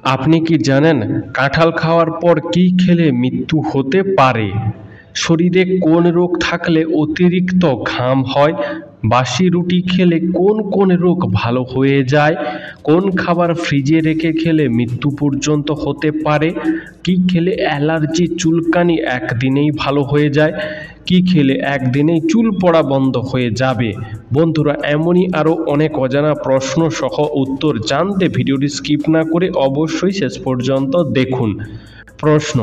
আপনি কি জানেন কাঁঠাল খাওয়ার পর কী খেলে মৃত্যু হতে পারে? শরীরে কোন রোগ থাকলে অতিরিক্ত ঘাম হয়? বাসি রুটি খেলে কোন কোন রোগ ভালো হয়ে যায়? কোন খাবার ফ্রিজে রেখে খেলে মৃত্যু পর্যন্ত হতে পারে? কী খেলে অ্যালার্জি চুলকানি একদিনেই ভালো হয়ে যায়? কী খেলে একদিনেই চুল পড়া বন্ধ হয়ে যাবে? বন্ধুরা, এমনই আরও অনেক অজানা প্রশ্ন সহ উত্তর জানতে ভিডিওটি স্কিপ না করে অবশ্যই শেষ পর্যন্ত দেখুন। প্রশ্ন: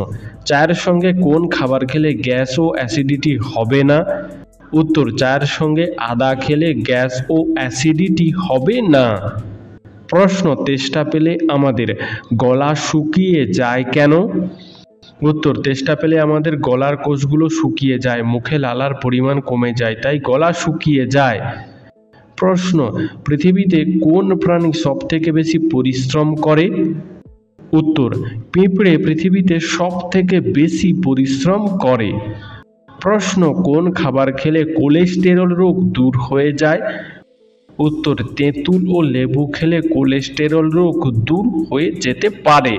চায়ের সঙ্গে কোন খাবার খেলে গ্যাস ও অ্যাসিডিটি হবে না? উত্তর: চায়ের সঙ্গে আদা খেলে গ্যাস ও অ্যাসিডিটি হবে না। প্রশ্ন: তেষ্টা পেলে আমাদের গলা শুকিয়ে যায় কেন? উত্তর: তেষ্টা পেলে আমাদের গলার কোষগুলো শুকিয়ে যায়, মুখে লালার পরিমাণ কমে যায়, তাই গলা শুকিয়ে যায়। প্রশ্ন: পৃথিবীতে কোন প্রাণী সবথেকে বেশি পরিশ্রম করে? উত্তর: পিঁপড়ে পৃথিবীতে সবথেকে বেশি পরিশ্রম করে। প্রশ্ন: কোন খাবার খেলে কোলেস্টেরল রোগ দূর হয়ে যায়? উত্তর: তেঁতুল ও লেবু খেলে কোলেস্টেরল রোগ দূর হয়ে যেতে পারে।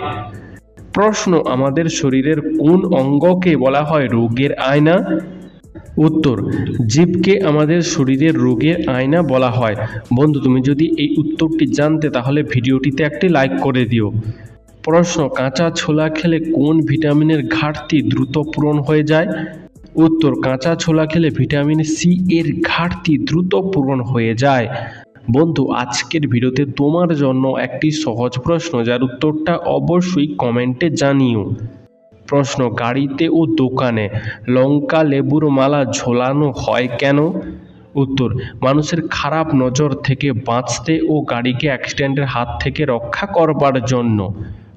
প্রশ্ন: আমাদের শরীরের কোন অঙ্গকে বলা হয় রোগের আয়না? উত্তর: জিভকে আমাদের শরীরের রোগের আয়না বলা হয়। বন্ধু, তুমি যদি এই উত্তরটি জানতে তাহলে ভিডিওটিতে একটি লাইক করে দিও। প্রশ্ন: কাঁচা ছোলা খেলে কোন ভিটামিনের ঘাটতি দ্রুত পূরণ হয়ে যায়? উত্তর: কাঁচা ছোলা খেলে ভিটামিন সি এর ঘাটতি দ্রুত পূরণ হয়ে যায়। বন্ধু, আজকের ভিডিওতে তোমার জন্য একটি সহজ প্রশ্ন, যার উত্তরটা অবশ্যই কমেন্টে জানিও। প্রশ্ন: গাড়িতে ও দোকানে লঙ্কা লেবুর মালা ঝোলানো হয় কেন? উত্তর: মানুষের খারাপ নজর থেকে বাঁচতে ও গাড়িকে অ্যাক্সিডেন্টের হাত থেকে রক্ষা করবার জন্য।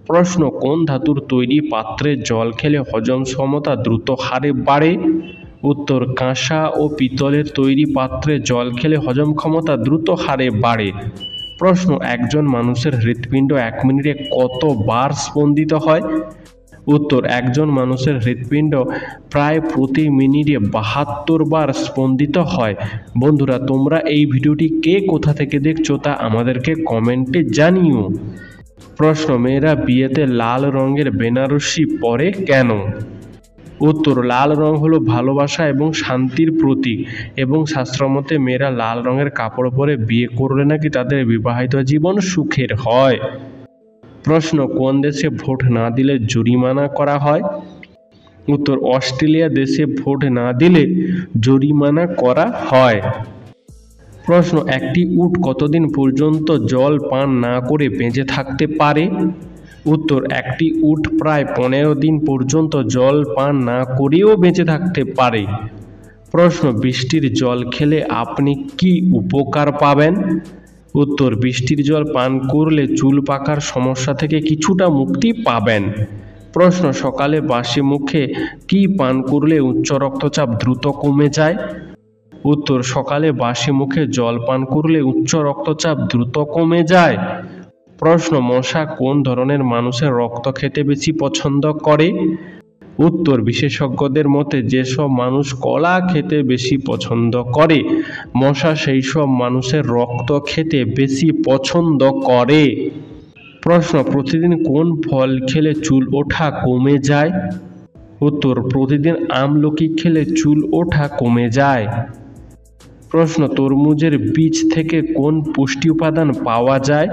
প্রশ্ন: কোন ধাতুর তৈরি পাত্রে জল খেলে হজম ক্ষমতা দ্রুত হারে বাড়ে? উত্তর: কাঁসা ও পিতলের তৈরি পাত্রে জল খেলে হজম ক্ষমতা দ্রুত হারে বাড়ে। প্রশ্ন: একজন মানুষের হৃৎপিণ্ড 1 মিনিটে কতবার স্পন্দিত হয়? উত্তর: একজন মানুষের হৃৎপিণ্ড প্রায় প্রতি মিনিটে 72 বার স্পন্দিত হয়। বন্ধুরা, তোমরা এই ভিডিওটি কে কোথা থেকে দেখছো তা আমাদেরকে কমেন্টে জানিও। প্রশ্ন: মেয়েরা বিয়েতে লাল রঙের বেনারসি পরে কেন? উত্তর: লাল রং হলো ভালোবাসা এবং শান্তির প্রতীক, এবং শাস্ত্রমতে মেয়েরা লাল রঙের কাপড় পরে বিয়ে করলে নাকি তাদের বিবাহিত জীবন সুখের হয়। প্রশ্ন: কোন দেশে ভোট না দিলে জরিমানা করা হয়? উত্তর: অস্ট্রেলিয়া দেশে ভোট না দিলে জরিমানা করা হয়। প্রশ্ন: একটি উট কতদিন পর্যন্ত জল পান না করে বেঁচে থাকতে পারে? উত্তর: একটি উট প্রায় 15 দিন পর্যন্ত জল পান না করেও বেঁচে থাকতে পারে। প্রশ্ন: বৃষ্টির জল খেলে আপনি কি উপকার পাবেন? উত্তর: বৃষ্টির জল পান করলে চুল পাকার সমস্যা থেকে কিছুটা মুক্তি পাবেন। প্রশ্ন: সকালে বাসি মুখে কি পান করলে উচ্চ রক্তচাপ দ্রুত কমে যায়? উত্তর: সকালে বাসি মুখে জল পান করলে উচ্চ রক্তচাপ দ্রুত কমে যায়। প্রশ্ন: মশা কোন ধরনের মানুষের রক্ত খেতে বেশি পছন্দ করে? উত্তর: বিশেষজ্ঞদের মতে যেসব মানুষ কলা খেতে বেশি পছন্দ করে, মশা সেই সব মানুষের রক্ত খেতে বেশি পছন্দ করে। প্রশ্ন: প্রতিদিন কোন ফল খেলে চুল ওঠা কমে যায়? উত্তর: প্রতিদিন আমলকি খেলে চুল ওঠা কমে যায়। প্রশ্ন: তরমুজের বীজ থেকে কোন পুষ্টি উপাদান পাওয়া যায়?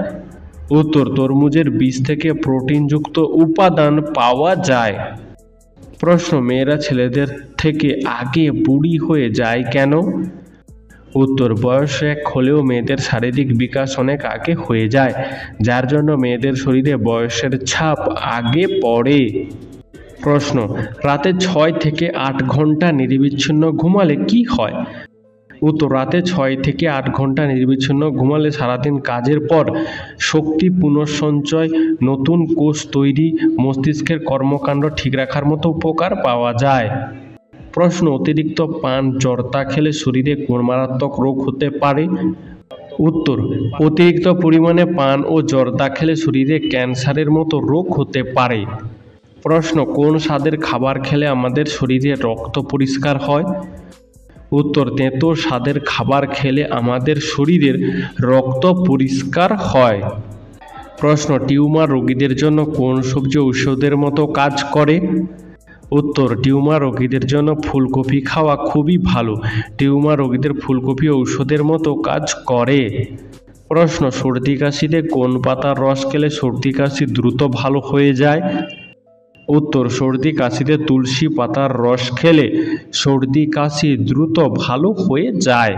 উত্তর: তরমুজের বীজ থেকে প্রোটিনযুক্ত উপাদান পাওয়া যায়। প্রশ্ন: মেয়েরা ছেলেদের থেকে আগে বুড়ি হয়ে যায় কেন? উত্তর: বয়স 1 হলেও মেয়েদের শারীরিক বিকাশ অনেক আগে হয়ে যায়, যার জন্য মেয়েদের শরীরে বয়সের ছাপ আগে পড়ে। প্রশ্ন: রাতে 6 থেকে 8 ঘন্টা নিরবিচ্ছিন্ন ঘুমালে কি হয়? উত্তর: রাতে 6 থেকে 8 ঘন্টা নিরবিচ্ছিন্ন ঘুমালে সারাদিন কাজের পর শক্তি পুনঃসঞ্চয়, নতুন কোষ তৈরি, মস্তিষ্কের কর্মকাণ্ড ঠিক রাখার মতো উপকার পাওয়া যায়। প্রশ্ন: অতিরিক্ত পান জর্দা খেলে শরীরে কোন মারাত্মক রোগ হতে পারে? উত্তর: অতিরিক্ত পরিমাণে পান ও জর্দা খেলে শরীরে ক্যান্সারের মতো রোগ হতে পারে। প্রশ্ন: কোন স্বাদের খাবার খেলে আমাদের শরীরে রক্ত পরিষ্কার হয়? উত্তর: তেঁতো স্বাদের খাবার খেলে আমাদের শরীরের রক্ত পরিষ্কার হয়। প্রশ্ন, টিউমার রোগীদের জন্য কোন সবজি ঔষধের মতো কাজ করে? উত্তর, টিউমার রোগীদের জন্য ফুলকপি খাওয়া খুবই ভালো। টিউমার রোগীদের ফুলকপি ঔষধের মতো কাজ করে। প্রশ্ন, সর্দি কাশিতে কোন পাতার রস খেলে সর্দি কাশি দ্রুত ভালো হয়ে যায়? উত্তর, সর্দি কাশিতে তুলসী পাতার রস খেলে সর্দি কাশি দ্রুত ভালো হয়ে যায়।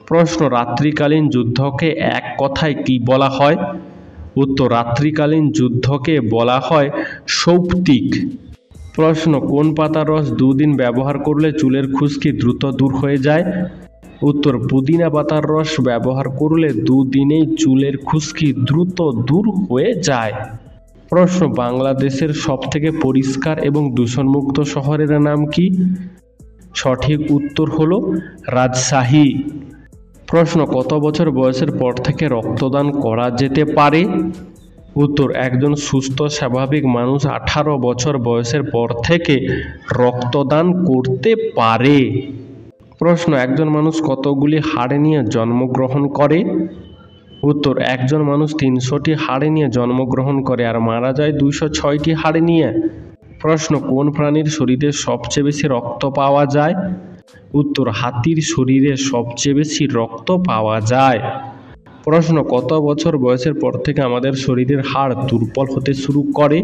প্রশ্ন, রাত্রিকালীন যুদ্ধকে এক কথায় কি বলা হয়? উত্তর, রাত্রিকালীন যুদ্ধকে বলা হয় সৌপ্তিক। প্রশ্ন, কোন পাতার রস 2 দিন ব্যবহার করলে চুলের খুশকি দ্রুত দূর হয়ে যায়? উত্তর, পুদিনা পাতার রস ব্যবহার করলে 2 দিনেই চুলের খুশকি দ্রুত দূর হয়ে যায়। প্রশ্ন, বাংলাদেশের সবথেকে পরিষ্কার এবং দূষণমুক্ত শহরের নাম কি? সঠিক উত্তর হলো রাজশাহী। প্রশ্ন, কত বছর বয়সের পর থেকে রক্তদান করা যেতে পারে? উত্তর, একজন সুস্থ স্বাভাবিক মানুষ 18 বছর বয়সের পর থেকে রক্তদান করতে পারে। প্রশ্ন, একজন মানুষ কতগুলি হাড় নিয়ে জন্মগ্রহণ করে? উত্তর, একজন মানুষ 300টি হাড় নিয়ে জন্মগ্রহণ করে আর মারা যায় 206টি হাড় নিয়ে। প্রশ্ন, কোন প্রাণীর শরীরে সবচেয়ে বেশি রক্ত পাওয়া যায়? উত্তর, হাতির শরীরে সবচেয়ে বেশি রক্ত পাওয়া যায়। প্রশ্ন, কত বছর বয়সের পর থেকে আমাদের শরীরের হাড় দুর্বল হতে শুরু করে?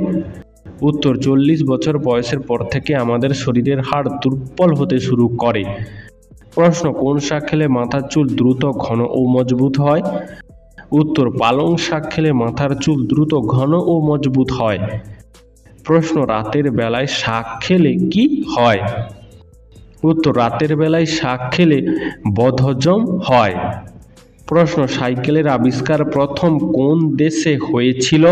উত্তর, 40 বছর বয়সের পর থেকে আমাদের শরীরের হাড় দুর্বল হতে শুরু করে। প্রশ্ন, কোন শাক খেলে মাথার চুল দ্রুত ঘন ও মজবুত হয়? উত্তর, পালং শাক খেলে মাথার চুল দ্রুত ঘন ও মজবুত হয়। প্রশ্ন, রাতের বেলায় শাক খেলে কি হয়? উত্তর, রাতের বেলায় শাক খেলে বদহজম হয়। প্রশ্ন, সাইকেলের আবিষ্কার প্রথম কোন দেশে হয়েছিল?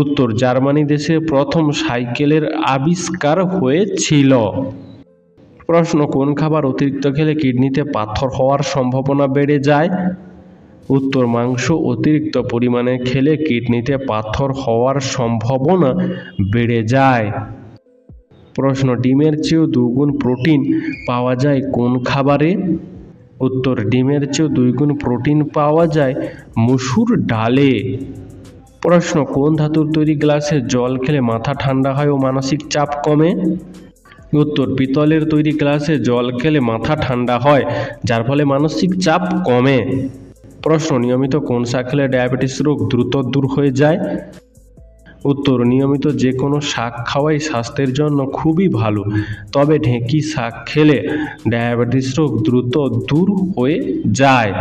উত্তর, জার্মানি দেশে প্রথম সাইকেলের আবিষ্কার হয়েছিল। প্রশ্ন, কোন খাবার অতিরিক্ত খেলে কিডনিতে পাথর হওয়ার সম্ভাবনা বেড়ে যায়? উত্তর, মাংস অতিরিক্ত পরিমাণে খেলে কিডনিতে পাথর হওয়ার সম্ভাবনা বেড়ে যায়। প্রশ্ন, ডিমের চেয়েও 2 গুণ প্রোটিন পাওয়া যায় কোন খাবারে? উত্তর, ডিমের চেয়েও 2 গুণ প্রোটিন পাওয়া যায় মসুর ডালে। প্রশ্ন, কোন ধাতুর তৈরি গ্লাসে জল খেলে মাথা ঠান্ডা হয় ও মানসিক চাপ কমে? উত্তর, পিতলের তৈরি গ্লাসে জল খেলে মাথা ঠান্ডা হয়, যার ফলে মানসিক চাপ কমে। প্রশ্ন, নিয়মিত কোন শাক খেলে ডায়াবেটিস রোগ দ্রুত দূর হয়ে যায়? উত্তর, নিয়মিত যে কোনো শাক খাওয়াই স্বাস্থ্যের জন্য খুবই ভালো, তবে ঢেঁকি শাক খেলে ডায়াবেটিস রোগ দ্রুত দূর হয়ে যায়।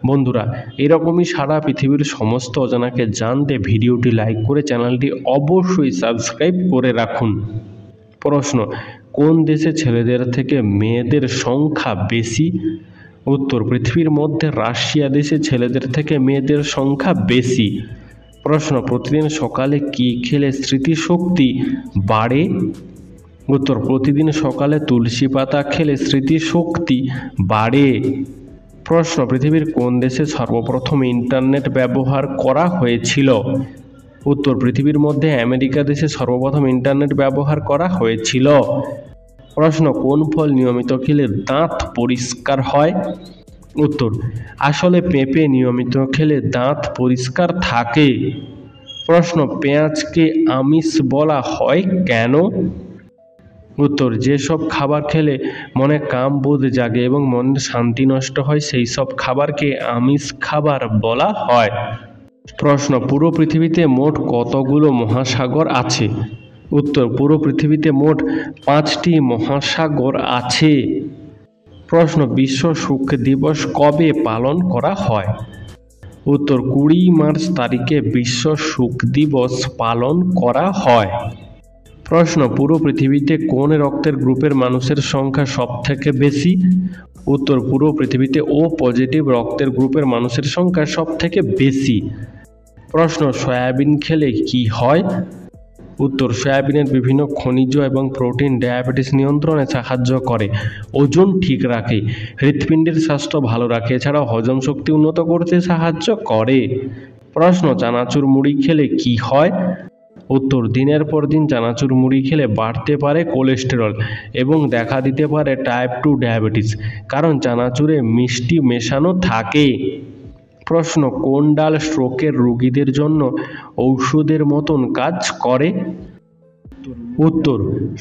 বন্ধুরা, এরকমই সারা পৃথিবীর সমস্ত অজানাকে জানতে ভিডিওটি লাইক করে চ্যানেলটি অবশ্যই সাবস্ক্রাইব করে রাখুন। প্রশ্ন, কোন দেশে ছেলেদের থেকে মেয়েদের সংখ্যা বেশি? উত্তর, পৃথিবীর মধ্যে রাশিয়া দেশে ছেলেদের থেকে মেয়েদের সংখ্যা বেশি। প্রশ্ন, প্রতিদিন সকালে কি খেলে স্মৃতিশক্তি বাড়ে? উত্তর, প্রতিদিন সকালে তুলসী পাতা খেলে স্মৃতিশক্তি বাড়ে। প্রশ্ন, পৃথিবীর কোন দেশে সর্বপ্রথম ইন্টারনেট ব্যবহার করা হয়েছিল? উত্তর, পৃথিবীর মধ্যে আমেরিকা দেশে সর্বপ্রথম ইন্টারনেট ব্যবহার করা হয়েছিল। প্রশ্ন, কোন ফল নিয়মিত খেলে দাঁত পরিষ্কার হয়? উত্তর, আসলে পেঁপে নিয়মিত খেলে দাঁত পরিষ্কার থাকে। প্রশ্ন, পেঁয়াজকে আমিষ বলা হয় কেন? উত্তর, যেসব খাবার খেলে মনে কামবোধ জাগে এবং মনের শান্তি নষ্ট হয় সেই সব খাবারকে আমিষ খাবার বলা হয়। প্রশ্ন, পুরো পৃথিবীতে মোট কতগুলো মহাসাগর আছে? উত্তর, পুরো পৃথিবীতে মোট 5টি মহাসাগর আছে। প্রশ্ন, বিশ্ব সুখ দিবস কবে পালন করা হয়? উত্তর, 20 মার্চ তারিখে বিশ্ব সুখ দিবস পালন করা হয়। প্রশ্ন, পুরো পৃথিবীতে কোন রক্তের গ্রুপের মানুষের সংখ্যা সবথেকে বেশি? উত্তর, পুরো পৃথিবীতে ও পজিটিভ রক্তের গ্রুপের মানুষের সংখ্যা সবথেকে বেশি। প্রশ্ন, সয়াবিন খেলে কি হয়? উত্তর, সয়াবিনের বিভিন্ন খনিজ এবং প্রোটিন ডায়াবেটিস নিয়ন্ত্রণে সাহায্য করে, ওজন ঠিক রাখে, হৃৎপিণ্ডের স্বাস্থ্য ভালো রাখে, এছাড়াও হজম শক্তি উন্নত করতে সাহায্য করে। প্রশ্ন, চানাচুর মুড়ি খেলে কি হয়? উত্তর, দিনের পর দিন চানাচুর মুড়ি খেলে বাড়তে পারে কোলেস্টেরল এবং দেখা দিতে পারে টাইপ 2 ডায়াবেটিস, কারণ চানাচুরে মিষ্টি মেশানো থাকে। প্রশ্ন, কোন ডাল স্ট্রোকের রোগীদের জন্য ঔষধের মতন কাজ করে? উত্তর,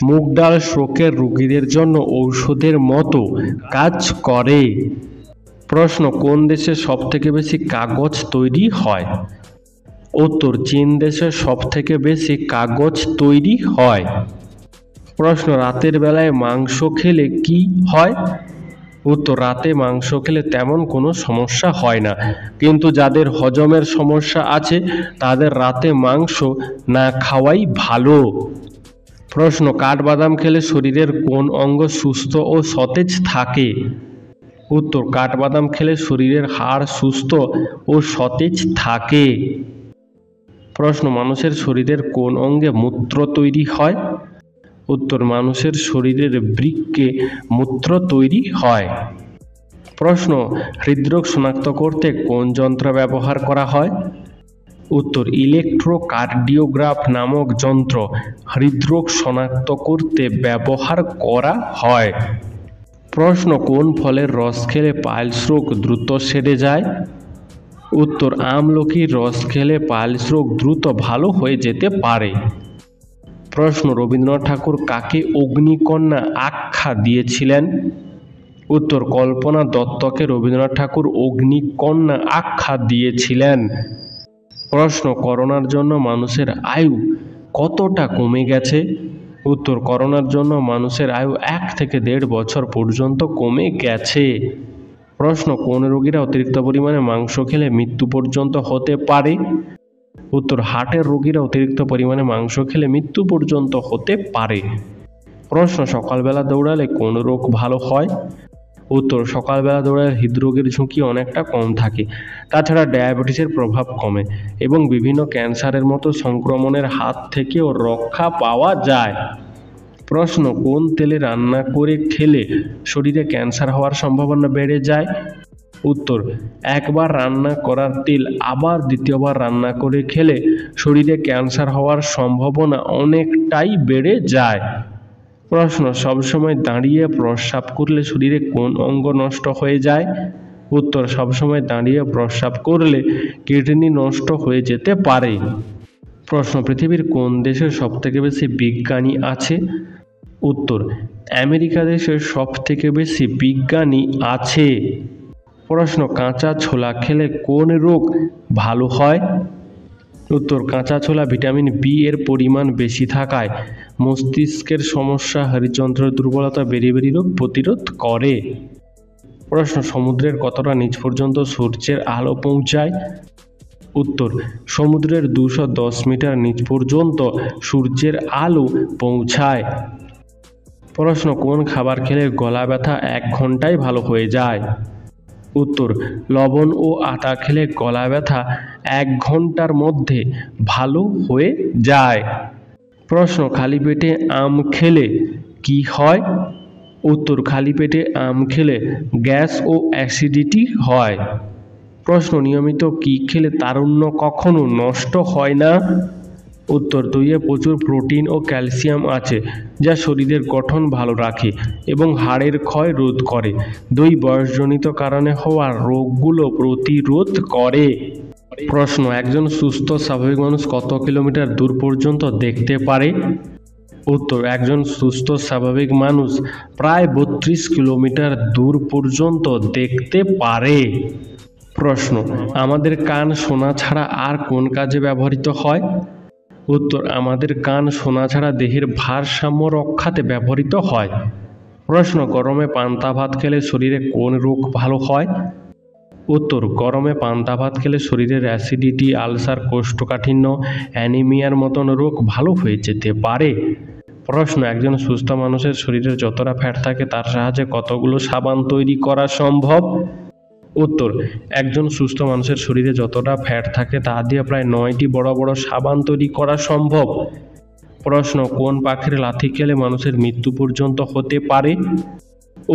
মুগ ডাল স্ট্রোকের রোগীদের জন্য ঔষধের মতো কাজ করে। প্রশ্ন, কোন দেশে সবথেকে বেশি কাগজ তৈরি হয়? উত্তর, চীন দেশে সবথেকে বেশি কাগজ তৈরি হয়। প্রশ্ন, রাতের বেলায় মাংস খেলে কি হয়? উত্তর, রাতে মাংস খেলে তেমন কোনো সমস্যা হয় না, কিন্তু যাদের হজমের সমস্যা আছে তাদের রাতে মাংস না খাওয়াই ভালো। প্রশ্ন, কাঠবাদাম খেলে শরীরের কোন অঙ্গ সুস্থ ও সতেজ থাকে? উত্তর, কাঠবাদাম খেলে শরীরের হাড় সুস্থ ও সতেজ থাকে। প্রশ্ন, মানুষের শরীরের কোন অঙ্গে মূত্র তৈরি হয়? উত্তর, মানুষের শরীরের বৃক্কে মূত্র তৈরি হয়। প্রশ্ন, হৃদরোগ শনাক্ত করতে কোন যন্ত্র ব্যবহার করা হয়? উত্তর, ইলেকট্রোকার্ডিওগ্রাফ নামক যন্ত্র হৃদরোগ শনাক্ত করতে ব্যবহার করা হয়। প্রশ্ন, কোন ফলের রস খেলে পাইলস রোগ দ্রুত সেরে যায়? উত্তর, আমলকির রস খেলে পাইলস রোগ দ্রুত ভালো হয়ে যেতে পারে। প্রশ্ন, রবীন্দ্রনাথ ঠাকুর কাকে অগ্নিকন্যা আখ্যা দিয়েছিলেন? উত্তর, কল্পনা দত্তকে রবীন্দ্রনাথ ঠাকুর অগ্নিকন্যা আখ্যা দিয়েছিলেন। প্রশ্ন, করোনার জন্য মানুষের আয়ু কতটা কমে গেছে? উত্তর, করোনার জন্য মানুষের আয়ু 1 থেকে 1.5 বছর পর্যন্ত কমে গেছে। প্রশ্ন, কোন রোগীরা অতিরিক্ত পরিমাণে মাংস খেলে মৃত্যু পর্যন্ত হতে পারে? উত্তর, হার্টের রোগীরা অতিরিক্ত পরিমাণে মাংস খেলে মৃত্যু পর্যন্ত হতে পারে। প্রশ্ন, সকালবেলা দৌড়ালে কোন রোগ ভালো হয়? উত্তর, সকালবেলা দৌড়ালে হৃদরোগের ঝুঁকি অনেকটা কম থাকে, তাছাড়া ডায়াবেটিসের প্রভাব কমে এবং বিভিন্ন ক্যান্সারের মতো সংক্রমণের হাত থেকেও রক্ষা পাওয়া যায়। প্রশ্ন, কোন তেলে রান্না করে খেলে শরীরে ক্যান্সার হওয়ার সম্ভাবনা বেড়ে যায়? উত্তর, একবার রান্না করার তেল আবার দ্বিতীয়বার রান্না করে খেলে শরীরে ক্যান্সার হওয়ার সম্ভাবনা অনেকটাই বেড়ে যায়। প্রশ্ন, সবসময় দাঁড়িয়ে প্রস্রাব করলে শরীরে কোন অঙ্গ নষ্ট হয়ে যায়? উত্তর, সবসময় দাঁড়িয়ে প্রস্রাব করলে কিডনি নষ্ট হয়ে যেতে পারে। প্রশ্ন, পৃথিবীর কোন দেশে সবথেকে বেশি বিজ্ঞানী আছে? উত্তর, আমেরিকা দেশে সবথেকে বেশি বিজ্ঞানী আছে। প্রশ্ন, কাঁচা ছোলা খেলে কোন রোগ ভালো হয়? উত্তর, কাঁচা ছোলা ভিটামিন বি এর পরিমাণ বেশি থাকায় মস্তিষ্কের সমস্যা, হৃদযন্ত্রের দুর্বলতা, বেরি রোগ প্রতিরোধ করে। প্রশ্ন, সমুদ্রের কতটা নিচ পর্যন্ত সূর্যের আলো পৌঁছায়? উত্তর, সমুদ্রের 210 মিটার নিচ পর্যন্ত সূর্যের আলো পৌঁছায়। প্রশ্ন, কোন খাবার খেলে গলা ব্যথা 1 ঘন্টায় ভালো হয়ে যায়? উত্তর, লবণ ও আটা খেলে গলা ব্যথা 1 ঘন্টার মধ্যে ভালো হয়ে যায়। প্রশ্ন, খালি পেটে আম খেলে কি হয়? উত্তর, খালি পেটে আম খেলে গ্যাস ও অ্যাসিডিটি হয়। প্রশ্ন, নিয়মিত কি খেলে তারুণ্য কখনো নষ্ট হয় না? উত্তর, দইয়ে প্রচুর প্রোটিন ও ক্যালসিয়াম আছে যা শরীরের গঠন ভালো রাখে এবং হাড়ের ক্ষয় রোধ করে। দই বয়সজনিত কারণে হওয়া রোগগুলো প্রতিরোধ করে। প্রশ্ন, একজন সুস্থ স্বাভাবিক মানুষ কত কিলোমিটার দূর পর্যন্ত দেখতে পারে? উত্তর, একজন সুস্থ স্বাভাবিক মানুষ প্রায় 32 কিলোমিটার দূর পর্যন্ত দেখতে পারে। প্রশ্ন, আমাদের কান শোনা ছাড়া আর কোন কাজে ব্যবহৃত হয়? উত্তর, আমাদের কান শোনা ছাড়া দেহের ভারসাম্য রক্ষাতে ব্যবহৃত হয়। প্রশ্ন, গরমে পান্তা ভাত খেলে শরীরে কোন রোগ ভালো হয়? উত্তর, গরমে পান্তা ভাত খেলে শরীরের অ্যাসিডিটি, আলসার, কোষ্ঠকাঠিন্য, অ্যানিমিয়ার মতন রোগ ভালো হয়ে যেতে পারে। প্রশ্ন, একজন সুস্থ মানুষের শরীরে যতটা ফ্যাট থাকে তার সাহায্যে কতগুলো সাবান তৈরি করা সম্ভব? উত্তর, একজন সুস্থ মানুষের শরীরে যতটা ফ্যাট থাকে তা দিয়ে প্রায় 9টি বড় বড় সাবান তৈরি করা সম্ভব। প্রশ্ন, কোন পাখির লাথি খেলে মানুষের মৃত্যু পর্যন্ত হতে পারে?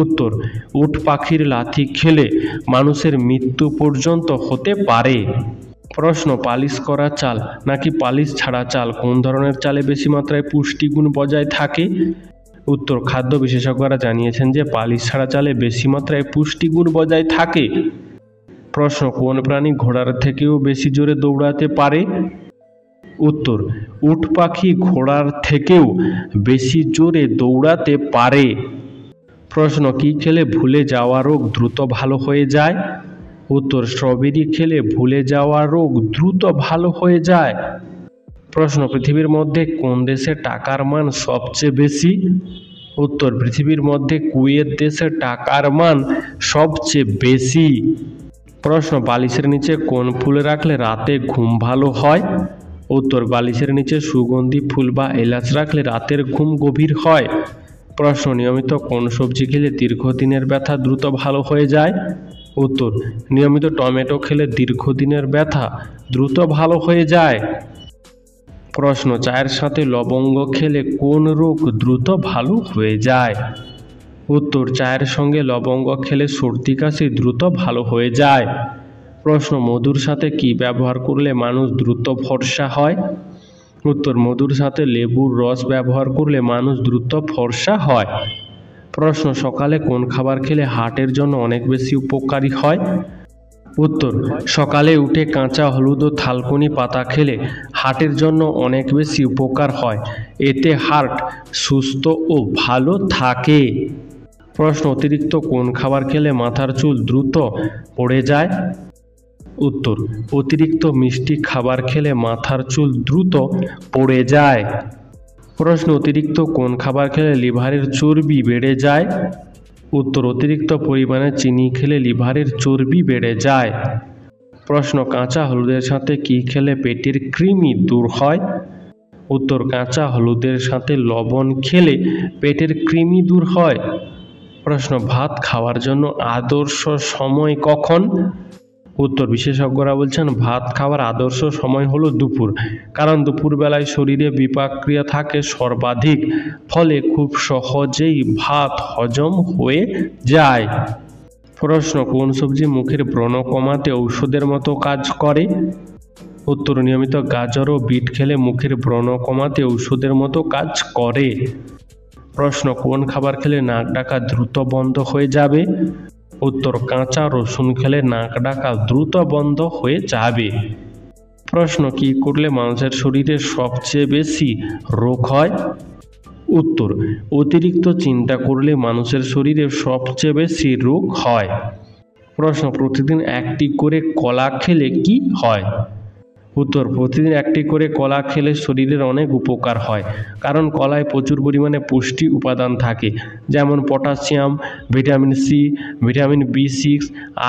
উত্তর, উট পাখির লাথি খেলে মানুষের মৃত্যু পর্যন্ত হতে পারে। প্রশ্ন, পালিশ করা চাল নাকি পালিশ ছাড়া চাল কোন ধরনের চালে বেশি মাত্রায় পুষ্টিগুণ বজায় থাকে? উত্তর, খাদ্য বিশেষজ্ঞরা জানিয়েছেন যে পালিশ ছাড়া চালে বেশি মাত্রায় পুষ্টিগুণ বজায় থাকে। প্রশ্ন, কোন প্রাণী ঘোড়ার থেকেও বেশি জোরে দৌড়াতে পারে? উত্তর, উট পাখি ঘোড়ার থেকেও বেশি জোরে দৌড়াতে পারে। প্রশ্ন, কি খেলে ভুলে যাওয়া রোগ দ্রুত ভালো হয়ে যায়? উত্তর, স্ট্রবেরি খেলে ভুলে যাওয়া রোগ দ্রুত ভালো হয়ে যায়। প্রশ্ন, পৃথিবীর মধ্যে কোন দেশে টাকার মান সবচেয়ে বেশি? উত্তর, পৃথিবীর মধ্যে কুয়েত দেশে টাকার মান সবচেয়ে বেশি। প্রশ্ন, বালিশের নিচে কোন ফুল রাখলে রাতে ঘুম ভালো হয়? উত্তর, বালিশের নিচে সুগন্ধি ফুল বা এলাচ রাখলে রাতের ঘুম গভীর হয়। প্রশ্ন, নিয়মিত কোন সবজি খেলে দীর্ঘদিনের ব্যথা দ্রুত ভালো হয়ে যায়? উত্তর, নিয়মিত টমেটো খেলে দীর্ঘদিনের ব্যথা দ্রুত ভালো হয়ে যায়। প্রশ্ন, চায়ের সাথে লবঙ্গ খেলে কোন রোগ দ্রুত ভালো হয়ে যায়? উত্তর, চায়ের সঙ্গে লবঙ্গ খেলে সর্দি কাশি দ্রুত ভালো হয়ে যায়। প্রশ্ন, মধুর সাথে কি ব্যবহার করলে মানুষ দ্রুত ফর্সা হয়? উত্তর, মধুর সাথে লেবুর রস ব্যবহার করলে মানুষ দ্রুত ফর্সা হয়। প্রশ্ন, সকালে কোন খাবার খেলে হার্টের জন্য অনেক বেশি উপকারী হয়? উত্তর, সকালে উঠে কাঁচা হলুদ ও থালকুনি পাতা খেলে হার্টের জন্য অনেক বেশি উপকার হয়। এতে হার্ট সুস্থ ও ভালো থাকে। প্রশ্ন, অতিরিক্ত কোন খাবার খেলে মাথার চুল দ্রুত পড়ে যায়? উত্তর, অতিরিক্ত মিষ্টি খাবার খেলে মাথার চুল দ্রুত পড়ে যায়। প্রশ্ন, অতিরিক্ত কোন খাবার খেলে লিভারের চর্বি বেড়ে যায়? উত্তর, অতিরিক্ত পরিমাণে চিনি খেলে লিভারের চর্বি বেড়ে যায়। প্রশ্ন, কাঁচা হলুদের সাথে কি খেলে পেটের কৃমি দূর হয়? উত্তর, কাঁচা হলুদের সাথে লবণ খেলে পেটের কৃমি দূর হয়। প্রশ্ন, ভাত খাওয়ার জন্য আদর্শ সময় কখন? উত্তর, বিশেষজ্ঞরা বলছেন ভাত খাওয়ার আদর্শ সময় হলো দুপুর, কারণ দুপুরবেলায় শরীরে বিপাকক্রিয়া থাকে সর্বাধিক, ফলে খুব সহজেই ভাত হজম হয়ে যায়। প্রশ্ন, কোন সবজি মুখের ব্রণ কমাতে ঔষধের মতো কাজ করে? উত্তর, নিয়মিত গাজর ও বিট খেলে মুখের ব্রণ কমাতে ঔষধের মতো কাজ করে। প্রশ্ন, কোন খাবার খেলে নাক ডাকা দ্রুত বন্ধ হয়ে যাবে? উত্তর, কাঁচা রসুন খেলে নাক ডাকা দ্রুত বন্ধ হয়ে যাবে। প্রশ্ন, কি করলে মানুষের শরীরে সবচেয়ে বেশি রোগ হয়? উত্তর, অতিরিক্ত চিন্তা করলে মানুষের শরীরে সবচেয়ে বেশি রোগ হয়। প্রশ্ন, প্রতিদিন একটি করে কলা খেলে কি হয়? উত্তর, প্রতিদিন একটি করে কলা খেলে শরীরের অনেক উপকার হয়, কারণ কলায় প্রচুর পরিমাণে পুষ্টি উপাদান থাকে, যেমন পটাশিয়াম, ভিটামিন সি, ভিটামিন বি6,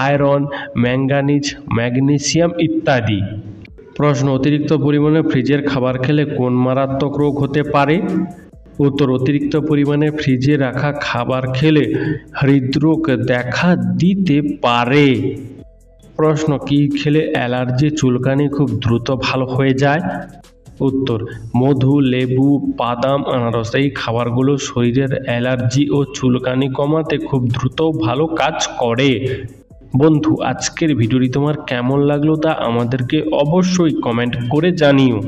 আয়রন, ম্যাঙ্গানিজ, ম্যাগনেসিয়াম ইত্যাদি। প্রশ্ন, অতিরিক্ত পরিমাণে ফ্রিজের খাবার খেলে কোন মারাত্মক রোগ হতে পারে? উত্তর, অতিরিক্ত পরিমাণে ফ্রিজে রাখা খাবার খেলে হৃদরোগ দেখা দিতে পারে। প্রশ্ন, কি খেলে অ্যালার্জি চুলকানি খুব দ্রুত ভালো হয়ে যায়? উত্তর, মধু, লেবু, বাদাম, আনারস এই খাবারগুলো শরীরের অ্যালার্জি ও চুলকানি কমাতে খুব দ্রুত ভালো কাজ করে। বন্ধু, আজকের ভিডিওটি তোমার কেমন লাগলো তা আমাদেরকে অবশ্যই কমেন্ট করে জানিও।